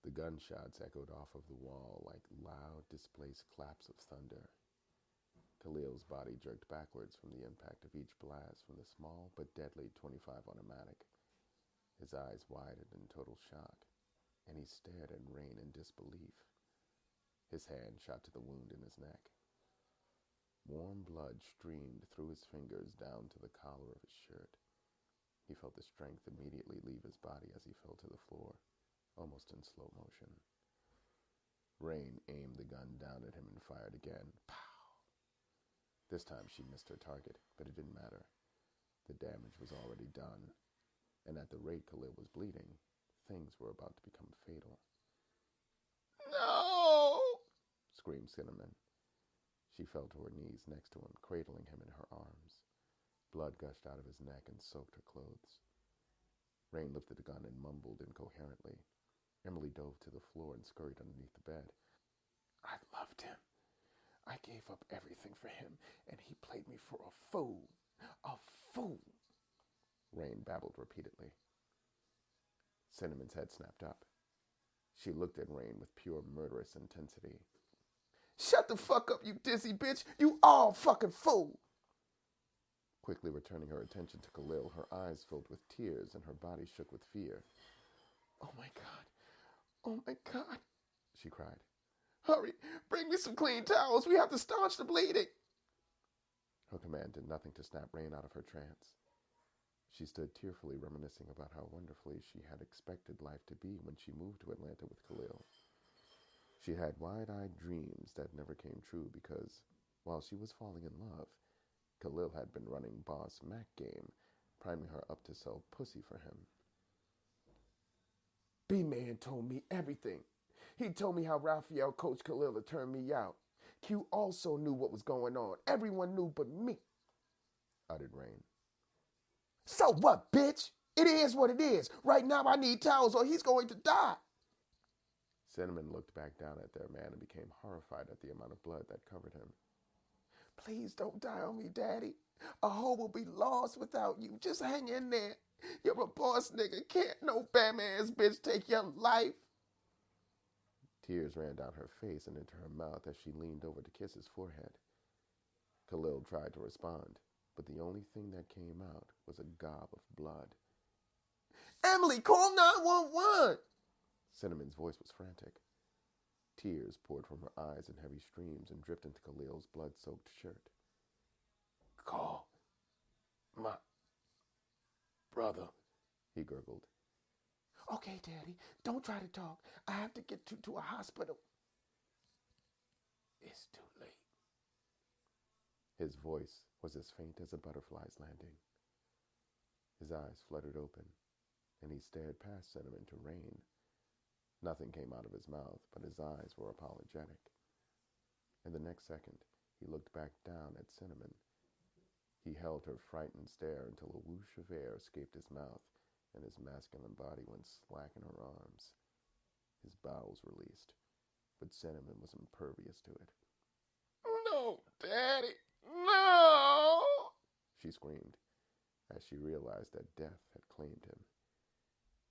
The gunshots echoed off of the wall like loud, displaced claps of thunder. Khalil's body jerked backwards from the impact of each blast from the small but deadly .25 automatic. His eyes widened in total shock, and he stared at Rain in disbelief. His hand shot to the wound in his neck. Warm blood streamed through his fingers down to the collar of his shirt. He felt the strength immediately leave his body as he fell to the floor, almost in slow motion. Rain aimed the gun down at him and fired again. Pow! This time she missed her target, but it didn't matter. The damage was already done, and at the rate Khalil was bleeding, things were about to become fatal. "No!" screamed Cinnamon. She fell to her knees next to him, cradling him in her arms. Blood gushed out of his neck and soaked her clothes. Rain lifted the gun and mumbled incoherently. Emily dove to the floor and scurried underneath the bed. "I loved him. I gave up everything for him, and he played me for a fool. A fool!" Rain babbled repeatedly. Cinnamon's head snapped up. She looked at Rain with pure murderous intensity. "Shut the fuck up, you dizzy bitch! You all fucking fool!" Quickly returning her attention to Khalil, her eyes filled with tears and her body shook with fear. "Oh my God! Oh my God!" she cried. "Hurry! Bring me some clean towels! We have to staunch the bleeding!" Her command did nothing to snap Rain out of her trance. She stood tearfully reminiscing about how wonderfully she had expected life to be when she moved to Atlanta with Khalil. She had wide-eyed dreams that never came true because, while she was falling in love, Khalil had been running Boss Mac game, priming her up to sell pussy for him. "B-Man told me everything. He told me how Raphael coached Khalil to turn me out. Q also knew what was going on. Everyone knew but me," uttered Rain. "So what, bitch? It is what it is. Right now I need towels or he's going to die." Cinnamon looked back down at their man and became horrified at the amount of blood that covered him. "Please don't die on me, Daddy. A hoe will be lost without you. Just hang in there. You're a boss nigga. Can't no bam-ass bitch take your life." Tears ran down her face and into her mouth as she leaned over to kiss his forehead. Khalil tried to respond, but the only thing that came out was a gob of blood. "Emily, call 911! Cinnamon's voice was frantic. Tears poured from her eyes in heavy streams and dripped into Khalil's blood-soaked shirt. "Call my brother," he gurgled. "Okay, Daddy, don't try to talk. I have to get you to a hospital." "It's too late." His voice was as faint as a butterfly's landing. His eyes fluttered open, and he stared past Cinnamon to Rain. Nothing came out of his mouth, but his eyes were apologetic. In the next second, he looked back down at Cinnamon. He held her frightened stare until a whoosh of air escaped his mouth, and his masculine body went slack in her arms. His bowels released, but Cinnamon was impervious to it. "No, Daddy, no!" she screamed, as she realized that death had claimed him.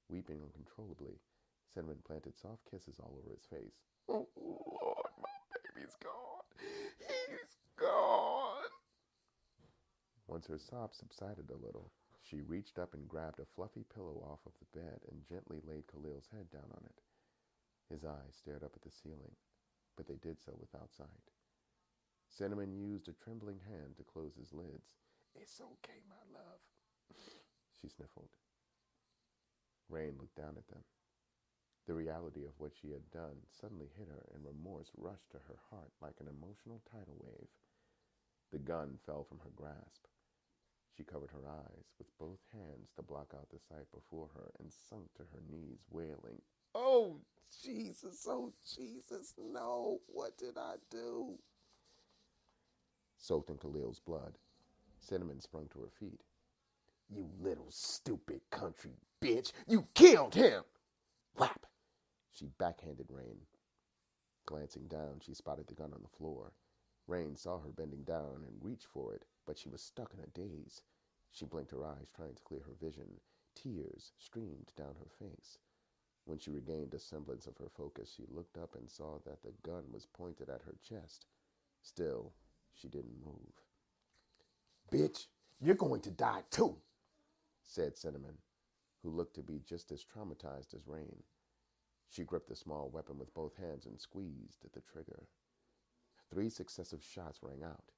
Weeping uncontrollably, Cinnamon planted soft kisses all over his face. "Oh, Lord, my baby's gone. He's gone." Once her sobs subsided a little, she reached up and grabbed a fluffy pillow off of the bed and gently laid Khalil's head down on it. His eyes stared up at the ceiling, but they did so without sight. Cinnamon used a trembling hand to close his lids. "It's okay, my love," she sniffled. Rain looked down at them. The reality of what she had done suddenly hit her, and remorse rushed to her heart like an emotional tidal wave. The gun fell from her grasp. She covered her eyes with both hands to block out the sight before her and sunk to her knees, wailing, oh, Jesus, no, what did I do?" Soaked in Khalil's blood, Cinnamon sprung to her feet. "You little stupid country bitch, you killed him!" Whap! She backhanded Rain. Glancing down, she spotted the gun on the floor. Rain saw her bending down and reached for it, but she was stuck in a daze. She blinked her eyes, trying to clear her vision. Tears streamed down her face. When she regained a semblance of her focus, she looked up and saw that the gun was pointed at her chest. Still, she didn't move. "Bitch, you're going to die too," said Cinnamon, who looked to be just as traumatized as Rain. She gripped the small weapon with both hands and squeezed the trigger. 3 successive shots rang out.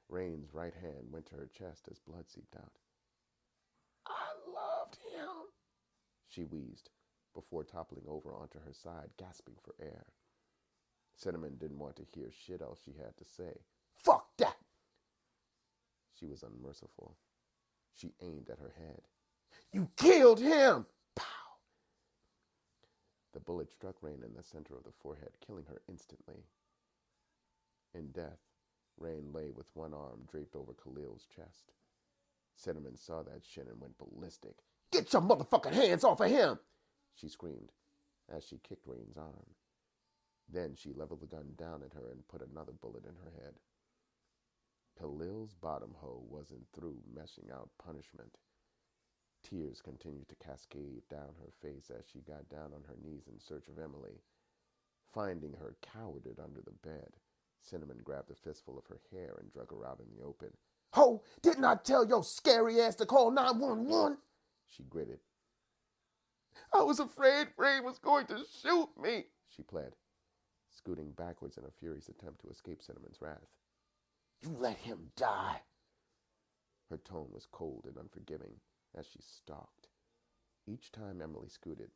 Rain's right hand went to her chest as blood seeped out. "I loved him," she wheezed, before toppling over onto her side, gasping for air. Cinnamon didn't want to hear shit else she had to say. "Fuck that!" She was unmerciful. She aimed at her head. "You killed him!" Pow! The bullet struck Rain in the center of the forehead, killing her instantly. In death, Rain lay with one arm draped over Khalil's chest. Cinnamon saw that shit and went ballistic. "Get your motherfucking hands off of him!" she screamed as she kicked Rain's arm. Then she leveled the gun down at her and put another bullet in her head. Khalil's bottom hole wasn't through meshing out punishment. Tears continued to cascade down her face as she got down on her knees in search of Emily. Finding her cowered under the bed, Cinnamon grabbed a fistful of her hair and drug her out in the open. "Ho, didn't I tell your scary ass to call 911? She gritted. "I was afraid Ray was going to shoot me," she pled, scooting backwards in a furious attempt to escape Cinnamon's wrath. "You let him die." Her tone was cold and unforgiving as she stalked. Each time Emily scooted,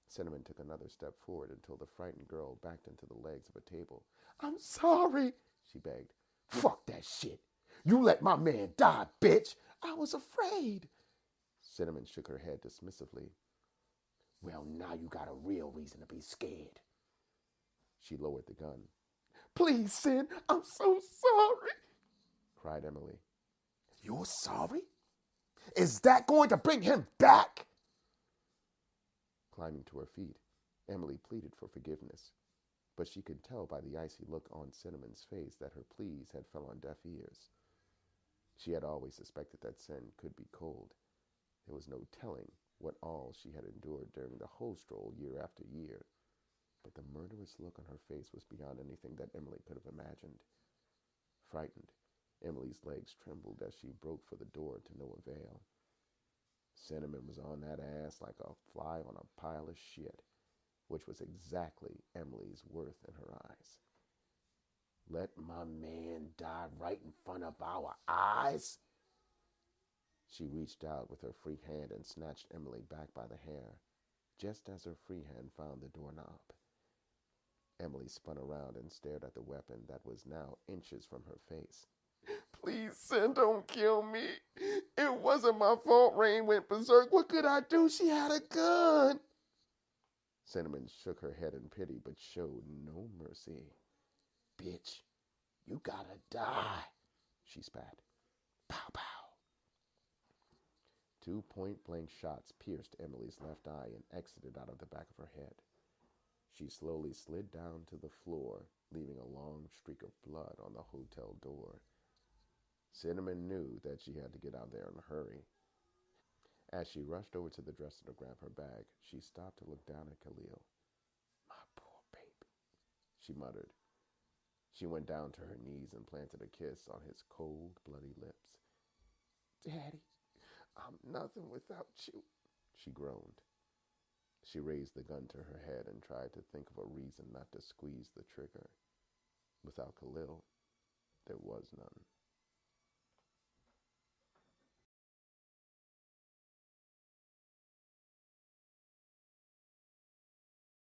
Cinnamon took another step forward until the frightened girl backed into the legs of a table. "I'm sorry," she begged. "Fuck that shit. You let my man die, bitch. I was afraid." Cinnamon shook her head dismissively. "Well, now you got a real reason to be scared." She lowered the gun. "Please, Sin, I'm so sorry," cried Emily. "You're sorry? Is that going to bring him back?" Climbing to her feet, Emily pleaded for forgiveness, but she could tell by the icy look on Cinnamon's face that her pleas had fell on deaf ears. She had always suspected that Sin could be cold. There was no telling what all she had endured during the whole stroll year after year, but the murderous look on her face was beyond anything that Emily could have imagined. Frightened, Emily's legs trembled as she broke for the door to no avail. Cinnamon was on that ass like a fly on a pile of shit, which was exactly Emily's worth in her eyes. "Let my man die right in front of our eyes?" She reached out with her free hand and snatched Emily back by the hair, just as her free hand found the doorknob. Emily spun around and stared at the weapon that was now inches from her face. "Please, Sin, don't kill me. It wasn't my fault Rain went berserk. What could I do? She had a gun." Cinnamon shook her head in pity but showed no mercy. "Bitch, you gotta die," she spat. Pow, pow. 2 point-blank shots pierced Emily's left eye and exited out of the back of her head. She slowly slid down to the floor, leaving a long streak of blood on the hotel door. Cinnamon knew that she had to get out there in a hurry. As she rushed over to the dresser to grab her bag, she stopped to look down at Khalil. "My poor baby," she muttered. She went down to her knees and planted a kiss on his cold, bloody lips. "Daddy, I'm nothing without you," she groaned. She raised the gun to her head and tried to think of a reason not to squeeze the trigger. Without Khalil, there was none.